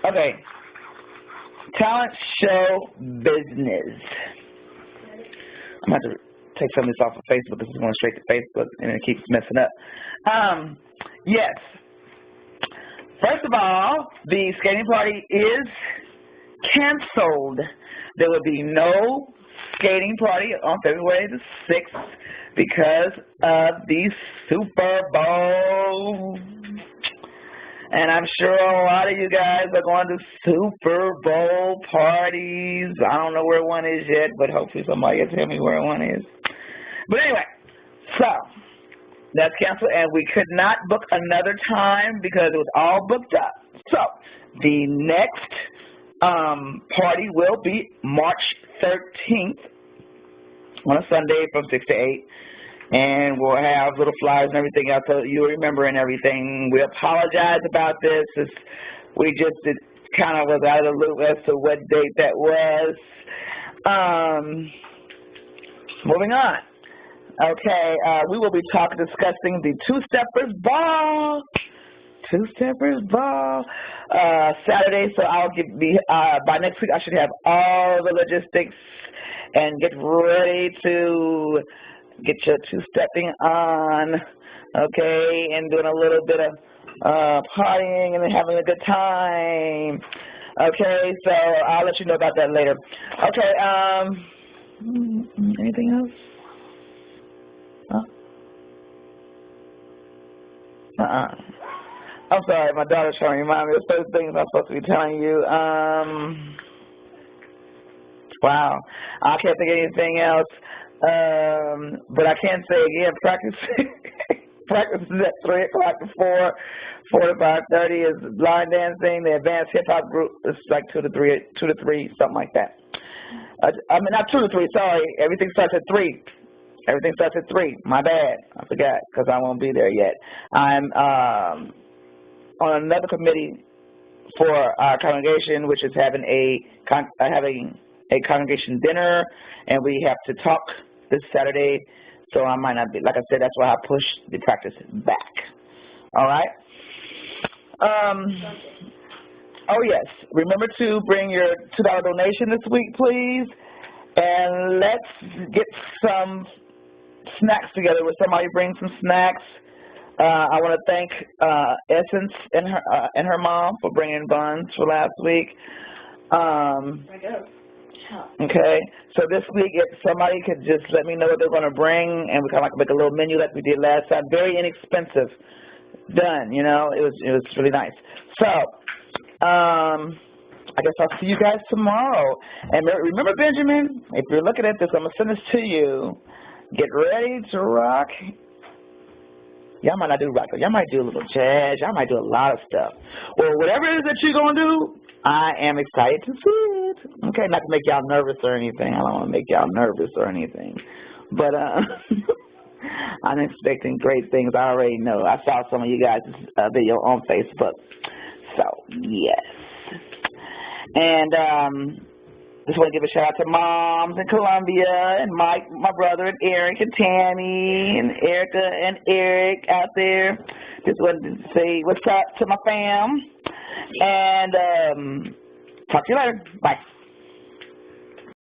Okay. Talent show business. I'm going to have to take some of this off of Facebook. This is going straight to Facebook, and it keeps messing up. Yes. First of all, the skating party is canceled. There will be no skating party on February the 6th because of the Super Bowl. And I'm sure a lot of you guys are going to Super Bowl parties. I don't know where one is yet, but hopefully somebody will tell me where one is. But anyway, so that's canceled, and we could not book another time because it was all booked up. So the next party will be March 13th on a Sunday from 6 to 8. And we'll have little flyers and everything else so you'll remember and everything. We apologize about this. We just kind of was out of the loop as to what date that was. Moving on. Okay, we will be discussing the Two-Steppers Ball. Two-Steppers Ball. Saturday, so I'll by next week I should have all the logistics and get ready to get your two-stepping on, okay, and doing a little bit of partying and having a good time. Okay, so I'll let you know about that later. Okay, anything else? I'm sorry, my daughter's trying to remind me of those things I'm supposed to be telling you. Wow, I can't think of anything else. But I can say again, practice is at 3 o'clock to 4 to 5:30 is line dancing. The advanced hip hop group is like 2 to 3, something like that. I mean, not 2 to 3. Sorry, everything starts at 3. Everything starts at 3. My bad. I forgot because I won't be there yet. I'm on another committee for our congregation, which is having a congregation dinner, and we have to talk this Saturday, so I might not be. Like I said, that's why I pushed the practice back. All right? Oh, yes. Remember to bring your $2 donation this week, please, and let's get some snacks together. Will somebody bring some snacks? I want to thank Essence and her mom for bringing buns for last week. Okay, so this week, if somebody could just let me know what they're going to bring, and we kind of like make a little menu like we did last time. Very inexpensive. Done, you know. It was really nice. So, I guess I'll see you guys tomorrow. And remember, Benjamin, if you're looking at this, I'm going to send this to you. Get ready to rock. Y'all might not do rock, y'all might do a little jazz. Y'all might do a lot of stuff. Well, whatever it is that you're going to do, I am excited to see it. Okay, not to make y'all nervous or anything. I don't want to make y'all nervous or anything. But I'm expecting great things. I already know. I saw some of you guys' video on Facebook. So, yes. And just want to give a shout out to moms in Columbia and Mike, my brother, and Eric and Tammy and Erica and Eric out there. Just wanted to say what's up to my fam. And talk to you later. Bye.